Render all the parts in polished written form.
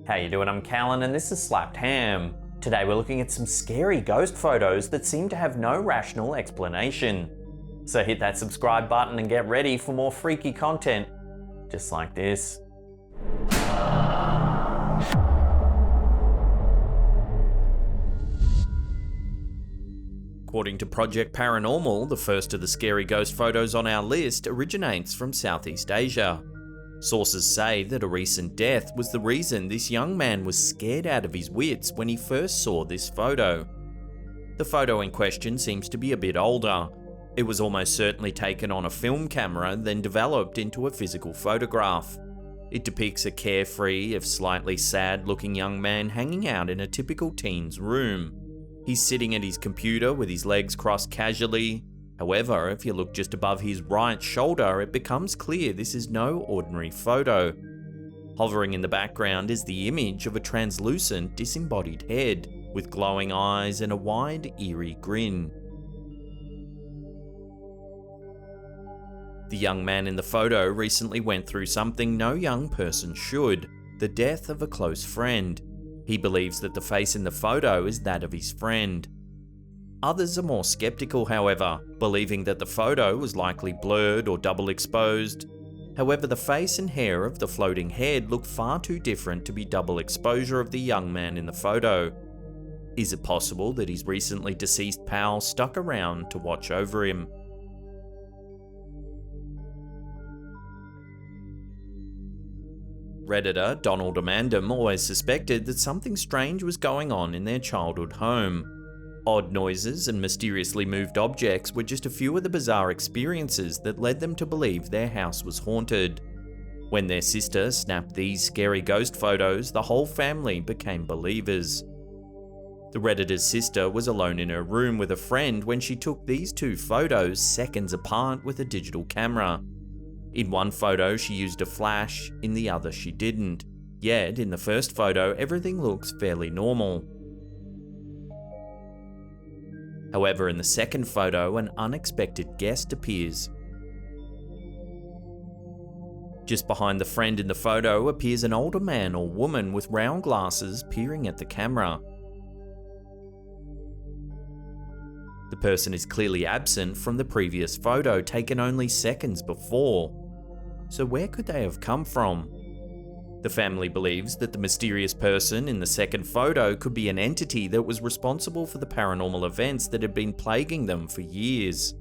How you doing? I'm Callan and this is Slapped Ham. Today we're looking at some scary ghost photos that seem to have no rational explanation. So hit that subscribe button and get ready for more freaky content, just like this. According to Project Paranormal, the first of the scary ghost photos on our list originates from Southeast Asia. Sources say that a recent death was the reason this young man was scared out of his wits when he first saw this photo. The photo in question seems to be a bit older. It was almost certainly taken on a film camera, then developed into a physical photograph. It depicts a carefree, if slightly sad-looking young man hanging out in a typical teen's room. He's sitting at his computer with his legs crossed casually. However, if you look just above his right shoulder, it becomes clear this is no ordinary photo. Hovering in the background is the image of a translucent, disembodied head, with glowing eyes and a wide, eerie grin. The young man in the photo recently went through something no young person should: the death of a close friend. He believes that the face in the photo is that of his friend. Others are more skeptical, however, believing that the photo was likely blurred or double exposed. However, the face and hair of the floating head look far too different to be double exposure of the young man in the photo. Is it possible that his recently deceased pal stuck around to watch over him? Redditor Donald Amandam always suspected that something strange was going on in their childhood home. Odd noises and mysteriously moved objects were just a few of the bizarre experiences that led them to believe their house was haunted. When their sister snapped these scary ghost photos, the whole family became believers. The Redditor's sister was alone in her room with a friend when she took these two photos seconds apart with a digital camera. In one photo she used a flash, in the other she didn't. Yet, in the first photo, everything looks fairly normal. However, in the second photo, an unexpected guest appears. Just behind the friend in the photo appears an older man or woman with round glasses peering at the camera. The person is clearly absent from the previous photo taken only seconds before. So where could they have come from? The family believes that the mysterious person in the second photo could be an entity that was responsible for the paranormal events that had been plaguing them for years.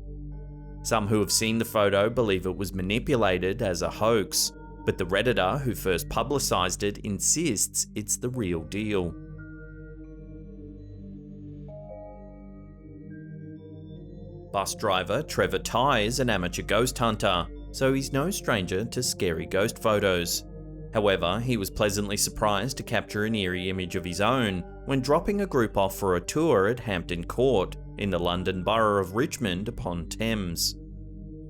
Some who have seen the photo believe it was manipulated as a hoax, but the Redditor who first publicised it insists it's the real deal. Bus driver Trevor Ty is an amateur ghost hunter, so he's no stranger to scary ghost photos. However, he was pleasantly surprised to capture an eerie image of his own when dropping a group off for a tour at Hampton Court in the London borough of Richmond upon Thames.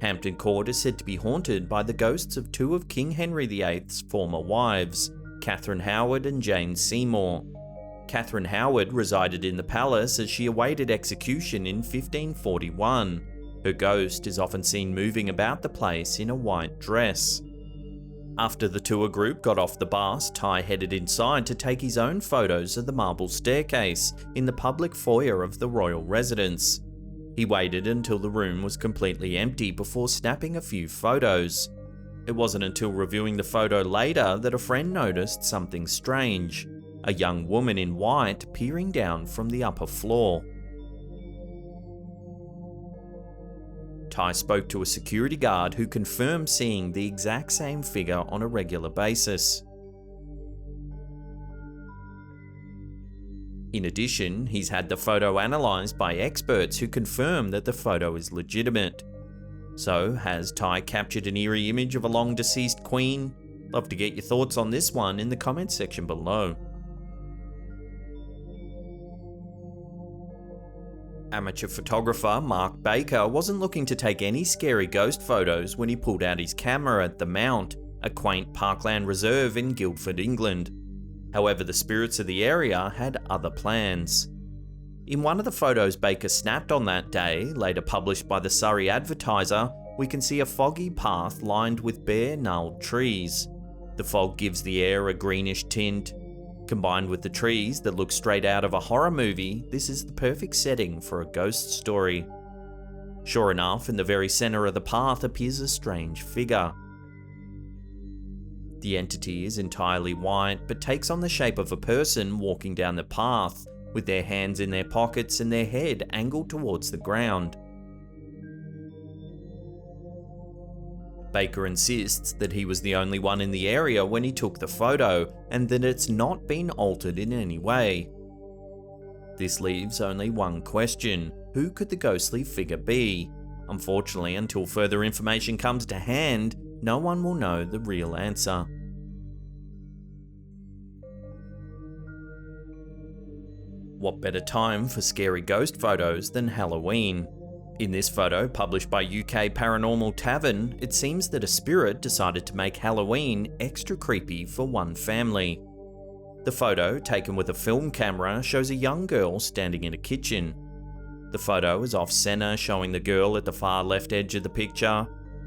Hampton Court is said to be haunted by the ghosts of two of King Henry VIII's former wives, Catherine Howard and Jane Seymour. Catherine Howard resided in the palace as she awaited execution in 1541. Her ghost is often seen moving about the place in a white dress. After the tour group got off the bus, Ty headed inside to take his own photos of the marble staircase in the public foyer of the royal residence. He waited until the room was completely empty before snapping a few photos. It wasn't until reviewing the photo later that a friend noticed something strange: a young woman in white peering down from the upper floor. Ty spoke to a security guard who confirmed seeing the exact same figure on a regular basis. In addition, he's had the photo analysed by experts who confirm that the photo is legitimate. So, has Ty captured an eerie image of a long deceased queen? Love to get your thoughts on this one in the comments section below. Amateur photographer Mark Baker wasn't looking to take any scary ghost photos when he pulled out his camera at the Mount, a quaint parkland reserve in Guildford, England. However, the spirits of the area had other plans. In one of the photos Baker snapped on that day, later published by the Surrey Advertiser, we can see a foggy path lined with bare, gnarled trees. The fog gives the air a greenish tint. Combined with the trees that look straight out of a horror movie, this is the perfect setting for a ghost story. Sure enough, in the very center of the path appears a strange figure. The entity is entirely white, but takes on the shape of a person walking down the path, with their hands in their pockets and their head angled towards the ground. Baker insists that he was the only one in the area when he took the photo, and that it's not been altered in any way. This leaves only one question: who could the ghostly figure be? Unfortunately, until further information comes to hand, no one will know the real answer. What better time for scary ghost photos than Halloween? In this photo, published by UK Paranormal Tavern, it seems that a spirit decided to make Halloween extra creepy for one family. The photo, taken with a film camera, shows a young girl standing in a kitchen. The photo is off-center, showing the girl at the far left edge of the picture.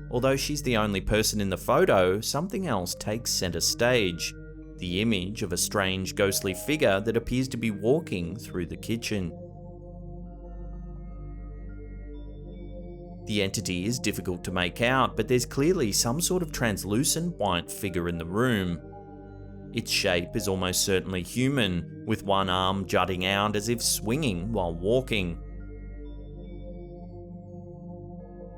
Although she's the only person in the photo, something else takes center stage: the image of a strange ghostly figure that appears to be walking through the kitchen. The entity is difficult to make out, but there's clearly some sort of translucent white figure in the room. Its shape is almost certainly human, with one arm jutting out as if swinging while walking.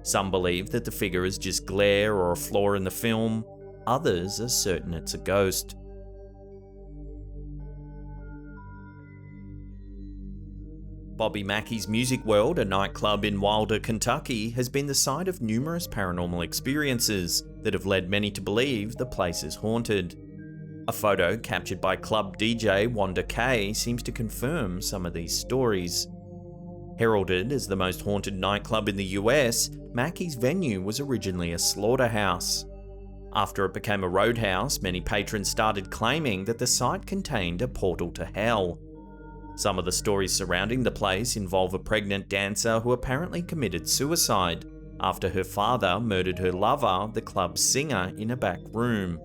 Some believe that the figure is just glare or a flaw in the film. Others are certain it's a ghost. Bobby Mackey's Music World, a nightclub in Wanda, Kentucky, has been the site of numerous paranormal experiences that have led many to believe the place is haunted. A photo captured by club DJ Wanda seems to confirm some of these stories. Heralded as the most haunted nightclub in the US, Mackey's venue was originally a slaughterhouse. After it became a roadhouse, many patrons started claiming that the site contained a portal to hell. Some of the stories surrounding the place involve a pregnant dancer who apparently committed suicide after her father murdered her lover, the club's singer, in a back room.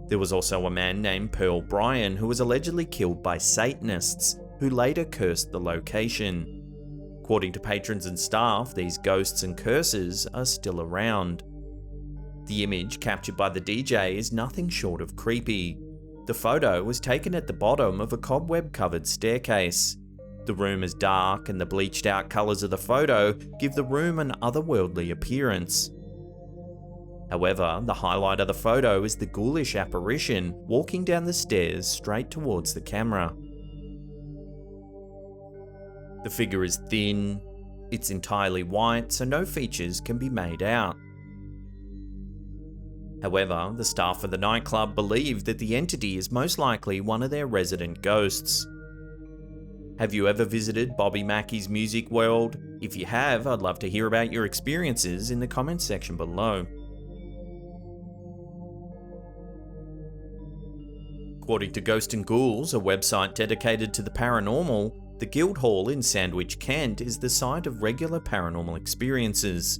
There was also a man named Pearl Bryan who was allegedly killed by Satanists, who later cursed the location. According to patrons and staff, these ghosts and curses are still around. The image captured by the DJ is nothing short of creepy. The photo was taken at the bottom of a cobweb-covered staircase. The room is dark, and the bleached-out colours of the photo give the room an otherworldly appearance. However, the highlight of the photo is the ghoulish apparition walking down the stairs straight towards the camera. The figure is thin, it's entirely white, so no features can be made out. However, the staff of the nightclub believe that the entity is most likely one of their resident ghosts. Have you ever visited Bobby Mackey's Music World? If you have, I'd love to hear about your experiences in the comments section below. According to Ghost and Ghouls, a website dedicated to the paranormal, the Guildhall in Sandwich, Kent is the site of regular paranormal experiences.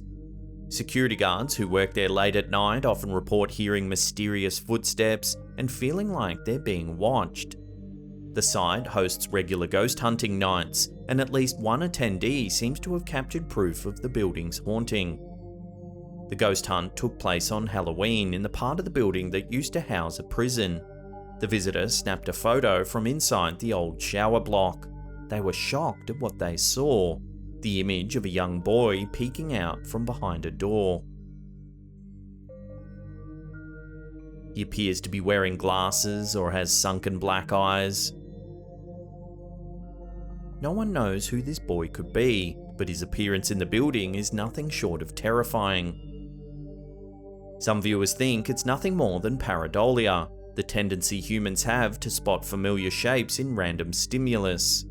Security guards who work there late at night often report hearing mysterious footsteps and feeling like they're being watched. The site hosts regular ghost hunting nights, and at least one attendee seems to have captured proof of the building's haunting. The ghost hunt took place on Halloween in the part of the building that used to house a prison. The visitor snapped a photo from inside the old shower block. They were shocked at what they saw: the image of a young boy peeking out from behind a door. He appears to be wearing glasses or has sunken black eyes. No one knows who this boy could be, but his appearance in the building is nothing short of terrifying. Some viewers think it's nothing more than pareidolia, the tendency humans have to spot familiar shapes in random stimulus.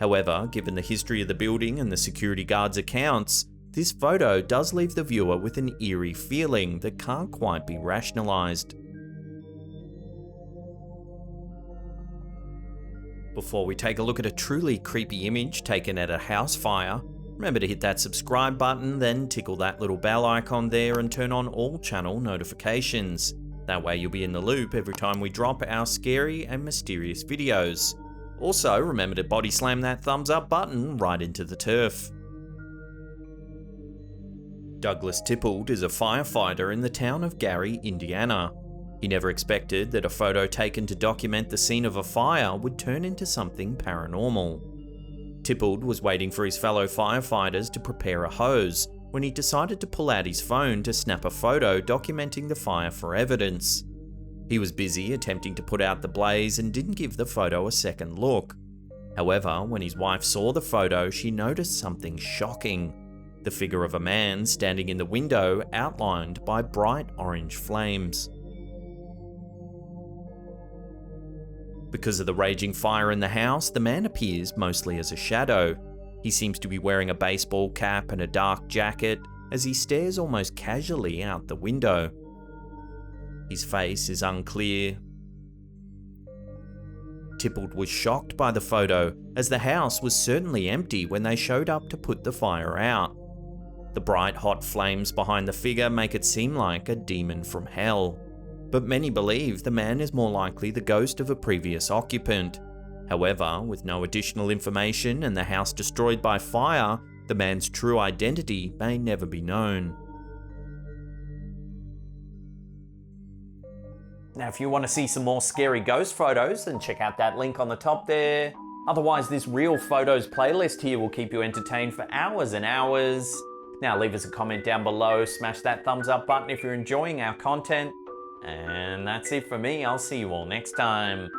However, given the history of the building and the security guards' accounts, this photo does leave the viewer with an eerie feeling that can't quite be rationalized. Before we take a look at a truly creepy image taken at a house fire, remember to hit that subscribe button, then tickle that little bell icon there and turn on all channel notifications. That way you'll be in the loop every time we drop our scary and mysterious videos. Also, remember to body slam that thumbs up button right into the turf. Douglas Tipold is a firefighter in the town of Gary, Indiana. He never expected that a photo taken to document the scene of a fire would turn into something paranormal. Tipold was waiting for his fellow firefighters to prepare a hose when he decided to pull out his phone to snap a photo documenting the fire for evidence. He was busy attempting to put out the blaze and didn't give the photo a second look. However, when his wife saw the photo, she noticed something shocking: the figure of a man standing in the window outlined by bright orange flames. Because of the raging fire in the house, the man appears mostly as a shadow. He seems to be wearing a baseball cap and a dark jacket as he stares almost casually out the window. His face is unclear. Tipold was shocked by the photo, as the house was certainly empty when they showed up to put the fire out. The bright hot flames behind the figure make it seem like a demon from hell, but many believe the man is more likely the ghost of a previous occupant. However, with no additional information and the house destroyed by fire, the man's true identity may never be known. Now, if you want to see some more scary ghost photos, then check out that link on the top there. Otherwise, this Real Photos playlist here will keep you entertained for hours and hours. Now, leave us a comment down below, smash that thumbs up button if you're enjoying our content. And that's it for me. I'll see you all next time.